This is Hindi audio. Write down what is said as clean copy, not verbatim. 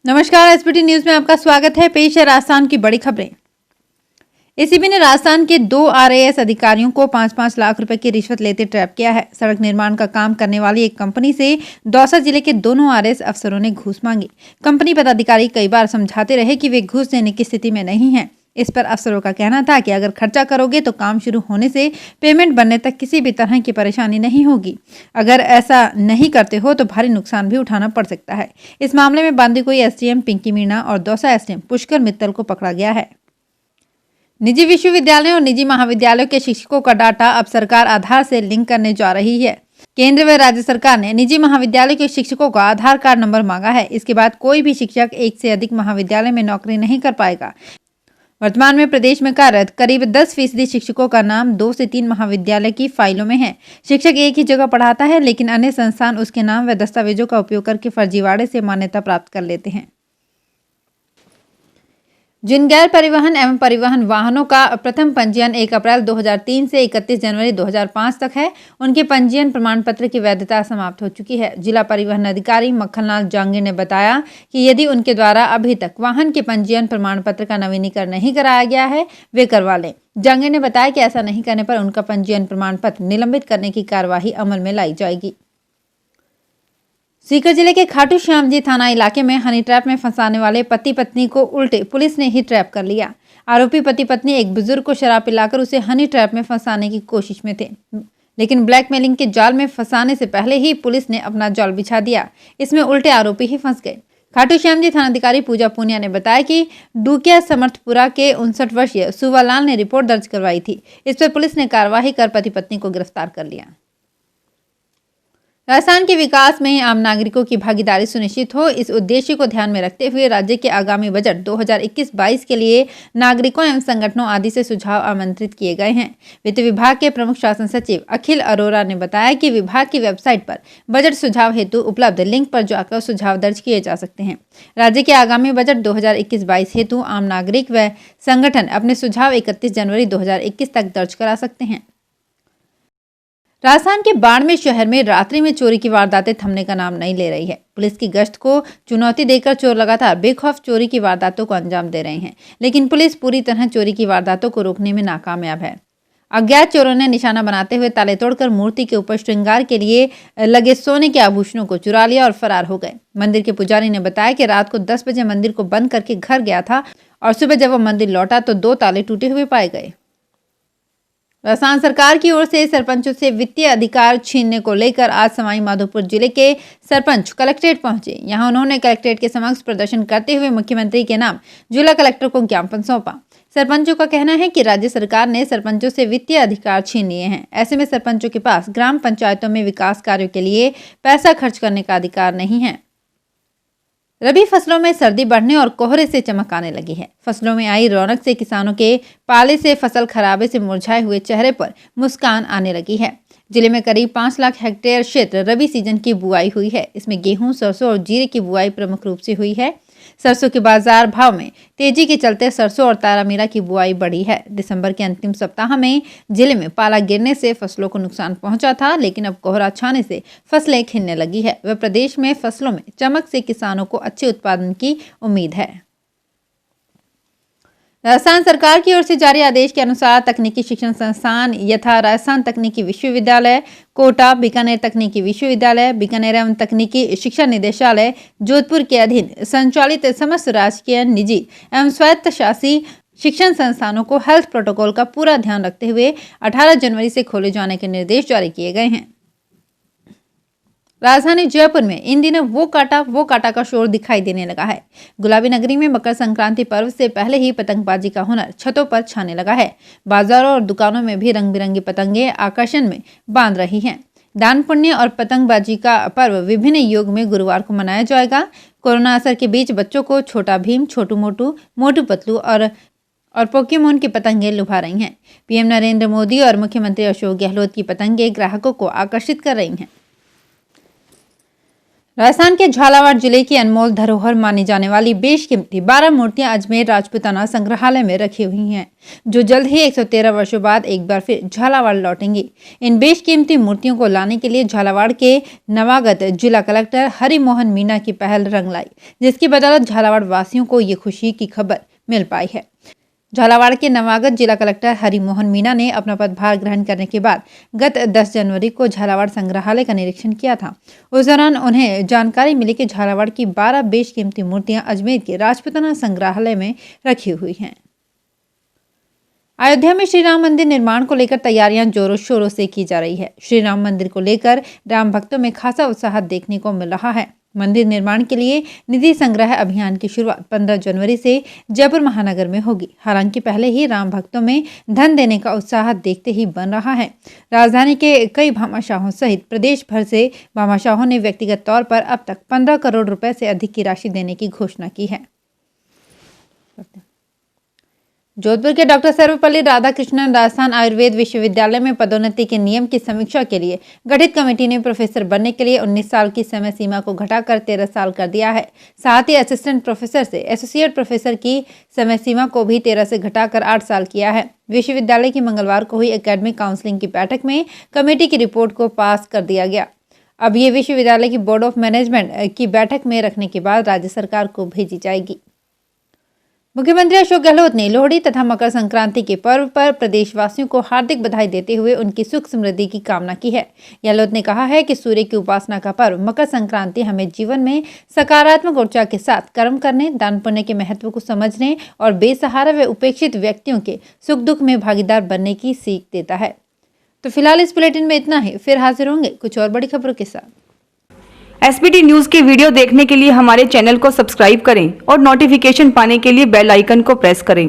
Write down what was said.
नमस्कार, एसबीटी न्यूज में आपका स्वागत है। पेश है राजस्थान की बड़ी खबरें। एसीबी ने राजस्थान के 2 आरएएस अधिकारियों को 5-5 लाख रुपए की रिश्वत लेते ट्रैप किया है। सड़क निर्माण का काम करने वाली एक कंपनी से दौसा जिले के दोनों आरएएस अफसरों ने घूस मांगी। कंपनी पदाधिकारी कई बार समझाते रहे कि वे घूस देने की स्थिति में नहीं हैं। इस पर अफसरों का कहना था कि अगर खर्चा करोगे तो काम शुरू होने से पेमेंट बनने तक किसी भी तरह की परेशानी नहीं होगी। अगर ऐसा नहीं करते हो तो भारी नुकसान भी उठाना पड़ सकता है। इस मामले में बांदीकुई एसडीएम पिंकी मीणा और दौसा एसडीएम पुष्कर मित्तल को पकड़ा गया है। निजी विश्वविद्यालयों और निजी महाविद्यालयों के शिक्षकों का डाटा अब सरकार आधार से लिंक करने जा रही है। केंद्र व राज्य सरकार ने निजी महाविद्यालय के शिक्षकों का आधार कार्ड नंबर मांगा है। इसके बाद कोई भी शिक्षक एक से अधिक महाविद्यालय में नौकरी नहीं कर पाएगा। वर्तमान में प्रदेश में कार्यरत करीब 10% शिक्षकों का नाम 2 से 3 महाविद्यालय की फाइलों में है। शिक्षक एक ही जगह पढ़ाता है, लेकिन अन्य संस्थान उसके नाम व दस्तावेजों का उपयोग करके फर्जीवाड़े से मान्यता प्राप्त कर लेते हैं। जिन गैर परिवहन एवं परिवहन वाहनों का प्रथम पंजीयन 1 अप्रैल 2003 से 31 जनवरी 2005 तक है, उनके पंजीयन प्रमाण पत्र की वैधता समाप्त हो चुकी है। जिला परिवहन अधिकारी मक्खनलाल जांगीर ने बताया कि यदि उनके द्वारा अभी तक वाहन के पंजीयन प्रमाण पत्र का नवीनीकरण नहीं कराया गया है, वे करवा लें। जांगीर ने बताया कि ऐसा नहीं करने पर उनका पंजीयन प्रमाण पत्र निलंबित करने की कार्यवाही अमल में लाई जाएगी। सीकर जिले के खाटू श्याम जी थाना इलाके में हनी ट्रैप में फंसाने वाले पति पत्नी को उल्टे पुलिस ने ही ट्रैप कर लिया। आरोपी पति पत्नी एक बुजुर्ग को शराब पिलाकर उसे हनी ट्रैप में फंसाने की कोशिश में थे, लेकिन ब्लैकमेलिंग के जाल में फंसाने से पहले ही पुलिस ने अपना जाल बिछा दिया। इसमें उल्टे आरोपी ही फंस गए। खाटू श्याम जी थानाधिकारी पूजा पूनिया ने बताया कि डूकिया समर्थपुरा के 59 वर्षीय सुवालाल ने रिपोर्ट दर्ज करवाई थी। इस पर पुलिस ने कार्रवाई कर पति पत्नी को गिरफ्तार कर लिया। राजस्थान के विकास में आम नागरिकों की भागीदारी सुनिश्चित हो, इस उद्देश्य को ध्यान में रखते हुए राज्य के आगामी बजट 2021-22 के लिए नागरिकों एवं संगठनों आदि से सुझाव आमंत्रित किए गए हैं। वित्त विभाग के प्रमुख शासन सचिव अखिल अरोरा ने बताया कि विभाग की वेबसाइट पर बजट सुझाव हेतु उपलब्ध लिंक पर जाकर सुझाव दर्ज किए जा सकते हैं। राज्य के आगामी बजट 2021-22 हेतु आम नागरिक व संगठन अपने सुझाव 31 जनवरी 2021 तक दर्ज करा सकते हैं। राजस्थान के बाड़मेर शहर में रात्रि में चोरी की वारदातें थमने का नाम नहीं ले रही है। पुलिस की गश्त को चुनौती देकर चोर लगातार बेखौफ चोरी की वारदातों को अंजाम दे रहे हैं, लेकिन पुलिस पूरी तरह चोरी की वारदातों को रोकने में नाकामयाब है। अज्ञात चोरों ने निशाना बनाते हुए ताले तोड़कर मूर्ति के ऊपर श्रृंगार के लिए लगे सोने के आभूषणों को चुरा लिया और फरार हो गए। मंदिर के पुजारी ने बताया कि रात को 10 बजे मंदिर को बंद करके घर गया था और सुबह जब वह मंदिर लौटा तो 2 ताले टूटे हुए पाए गए। राजस्थान सरकार की ओर से सरपंचों से वित्तीय अधिकार छीनने को लेकर आज सवाई माधोपुर जिले के सरपंच कलेक्ट्रेट पहुंचे। यहां उन्होंने कलेक्ट्रेट के समक्ष प्रदर्शन करते हुए मुख्यमंत्री के नाम जिला कलेक्टर को ज्ञापन सौंपा। सरपंचों का कहना है कि राज्य सरकार ने सरपंचों से वित्तीय अधिकार छीन लिए हैं। ऐसे में सरपंचों के पास ग्राम पंचायतों में विकास कार्यों के लिए पैसा खर्च करने का अधिकार नहीं है। रबी फसलों में सर्दी बढ़ने और कोहरे से चमक आने लगी है। फसलों में आई रौनक से किसानों के पाले से फसल खराबे से मुरझाए हुए चेहरे पर मुस्कान आने लगी है। जिले में करीब 5 लाख हेक्टेयर क्षेत्र रबी सीजन की बुआई हुई है। इसमें गेहूं, सरसों और जीरे की बुआई प्रमुख रूप से हुई है। सरसों के बाजार भाव में तेजी के चलते सरसों और तारामीरा की बुआई बढ़ी है। दिसंबर के अंतिम सप्ताह में जिले में पाला गिरने से फसलों को नुकसान पहुंचा था, लेकिन अब कोहरा छाने से फसलें खिलने लगी है। वह प्रदेश में फसलों में चमक से किसानों को अच्छे उत्पादन की उम्मीद है। राजस्थान सरकार की ओर से जारी आदेश के अनुसार तकनीकी शिक्षण संस्थान यथा राजस्थान तकनीकी विश्वविद्यालय कोटा, बीकानेर तकनीकी विश्वविद्यालय बीकानेर एवं तकनीकी शिक्षा निदेशालय जोधपुर के अधीन संचालित समस्त राजकीय, निजी एवं स्वायत्तशासी शिक्षण संस्थानों को हेल्थ प्रोटोकॉल का पूरा ध्यान रखते हुए 18 जनवरी से खोले जाने के निर्देश जारी किए गए हैं। राजधानी जयपुर में इन दिनों वो काटा का शोर दिखाई देने लगा है। गुलाबी नगरी में मकर संक्रांति पर्व से पहले ही पतंगबाजी का हुनर छतों पर छाने लगा है। बाजारों और दुकानों में भी रंग बिरंगी पतंगे आकर्षण में बांध रही हैं। दान पुण्य और पतंगबाजी का पर्व विभिन्न युग में गुरुवार को मनाया जाएगा। कोरोना असर के बीच बच्चों को छोटा भीम, छोटू मोटू, मोटू पतलू और पोकेमोन की पतंगे लुभा रही हैं। पीएम नरेंद्र मोदी और मुख्यमंत्री अशोक गहलोत की पतंगे ग्राहकों को आकर्षित कर रही हैं। राजस्थान के झालावाड़ जिले की अनमोल धरोहर मानी जाने वाली बेशकीमती 12 मूर्तियां अजमेर राजपूताना संग्रहालय में रखी हुई हैं, जो जल्द ही 113 वर्षों बाद एक बार फिर झालावाड़ लौटेंगी। इन बेशकीमती मूर्तियों को लाने के लिए झालावाड़ के नवागत जिला कलेक्टर हरिमोहन मीणा की पहल रंग लाई, जिसकी बदौलत झालावाड़ वासियों को ये खुशी की खबर मिल पाई है। झालावाड़ के नवागत जिला कलेक्टर हरिमोहन मीणा ने अपना पदभार ग्रहण करने के बाद गत 10 जनवरी को झालावाड़ संग्रहालय का निरीक्षण किया था। उस दौरान उन्हें जानकारी मिली कि झालावाड़ की 12 बेशकीमती मूर्तियां अजमेर के राजपूताना संग्रहालय में रखी हुई हैं। अयोध्या में श्री राम मंदिर निर्माण को लेकर तैयारियां जोरों शोरों से की जा रही है। श्री राम मंदिर को लेकर राम भक्तों में खासा उत्साह देखने को मिल रहा है। मंदिर निर्माण के लिए निधि संग्रह अभियान की शुरुआत 15 जनवरी से जयपुर महानगर में होगी। हालांकि पहले ही राम भक्तों में धन देने का उत्साह देखते ही बन रहा है। राजधानी के कई भामाशाहों सहित प्रदेश भर से भामाशाहों ने व्यक्तिगत तौर पर अब तक 15 करोड़ रुपए से अधिक की राशि देने की घोषणा की है। जोधपुर के डॉक्टर सर्वपल्ली राधाकृष्णन राजस्थान आयुर्वेद विश्वविद्यालय में पदोन्नति के नियम की समीक्षा के लिए गठित कमेटी ने प्रोफेसर बनने के लिए 19 साल की समय सीमा को घटाकर 13 साल कर दिया है। साथ ही असिस्टेंट प्रोफेसर से एसोसिएट प्रोफेसर की समय सीमा को भी 13 से घटाकर 8 साल किया है। विश्वविद्यालय की मंगलवार को हुई एकेडमिक काउंसिलिंग की बैठक में कमेटी की रिपोर्ट को पास कर दिया गया। अब ये विश्वविद्यालय की बोर्ड ऑफ मैनेजमेंट की बैठक में रखने के बाद राज्य सरकार को भेजी जाएगी। मुख्यमंत्री अशोक गहलोत ने लोहड़ी तथा मकर संक्रांति के पर्व पर प्रदेशवासियों को हार्दिक बधाई देते हुए उनकी सुख समृद्धि की कामना की है। गहलोत ने कहा है कि सूर्य की उपासना का पर्व मकर संक्रांति हमें जीवन में सकारात्मक ऊर्जा के साथ कर्म करने, दान पुण्य के महत्व को समझने और बेसहारा व उपेक्षित व्यक्तियों के सुख दुख में भागीदार बनने की सीख देता है। तो फिलहाल इस बुलेटिन में इतना ही। फिर हाजिर होंगे कुछ और बड़ी खबरों के साथ। एसबीटी न्यूज के वीडियो देखने के लिए हमारे चैनल को सब्सक्राइब करें और नोटिफिकेशन पाने के लिए बेल आइकन को प्रेस करें।